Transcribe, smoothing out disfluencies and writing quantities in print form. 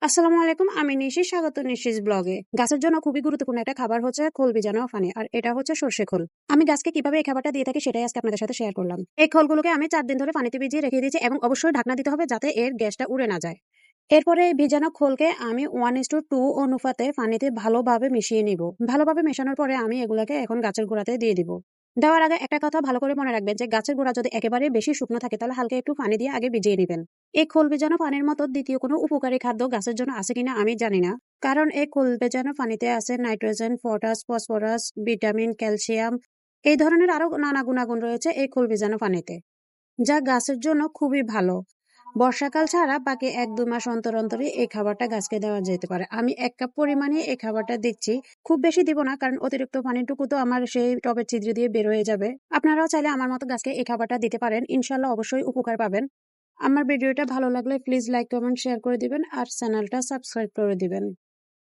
আসসালামু আলাইকুম। আমি নিশি, স্বাগত নিশিস ব্লগে। গাছের জন্য খুবই গুরুত্বপূর্ণ একটা খাবার হচ্ছে খোল বিজানো পানি, আর এটা হচ্ছে সর্ষে খোল। আমি গাছকে কিভাবে এই খাবারটা দিয়ে থাকি সেটাই আজকে আপনাদের সাথে শেয়ার করলাম। এই খোলগুলোকে আমি 4 দিন ধরে পানিতে ভিজিয়ে রেখে দিয়েছি এবং অবশ্যই ঢাকনা দিতে হবে যাতে এর গ্যাসটা উড়ে না যায়। এরপরে এই ভিজানো খোলকে আমি 1:2 অনুপাতে পানিতে ভালোভাবে মিশিয়ে নিব। ভালোভাবে মেশানোর পরে আমি এগুলাকে এখন গাছের গোড়াতে দিয়ে দিব। দেওয়ার আগে একটা কথা ভালো করে মনে রাখবেন যে গাছের গোড়া যদি একেবারে বেশি শুকনো থাকে তাহলে হালকা একটু পানি দিয়ে আগে ভিজিয়ে নেবেন। এই খোল ভেজানো পানির মতো দ্বিতীয় কোনো উপকারী খাদ্য গাছের জন্য আছে কিনা আমি জানি না, কারণ এই খোল ভেজানো পানিতে আছে nitrogen, potash, phosphorus, vitamin, calcium, এই ধরনের আরো নানা গুণাগুণ রয়েছে এই খোল ভেজানো পানিতে, যা গাছের জন্য খুবই ভালো। বর্ষাকাল ছাড়া বাকি 1-2 মাস অন্তর অন্তরই এই খাবারটা গাছকে দেওয়া যেতে পারে। আমি 1 কাপ পরিমাণে এই খাবারটা দিচ্ছি। খুব বেশি দিব না, কারণ অতিরিক্ত পানিটুকু তো আমার সেই টবের ছিদ্র দিয়ে বের হয়ে যাবে। আপনারাও চাইলে আমার মতো গাছকে এই খাবারটা দিতে পারেন। ইনশাল্লাহ অবশ্যই উপকার পাবেন। আমার ভিডিওটা ভালো লাগলে প্লিজ লাইক, কমেন্ট, শেয়ার করে দিবেন আর চ্যানেলটা সাবস্ক্রাইব করে দিবেন।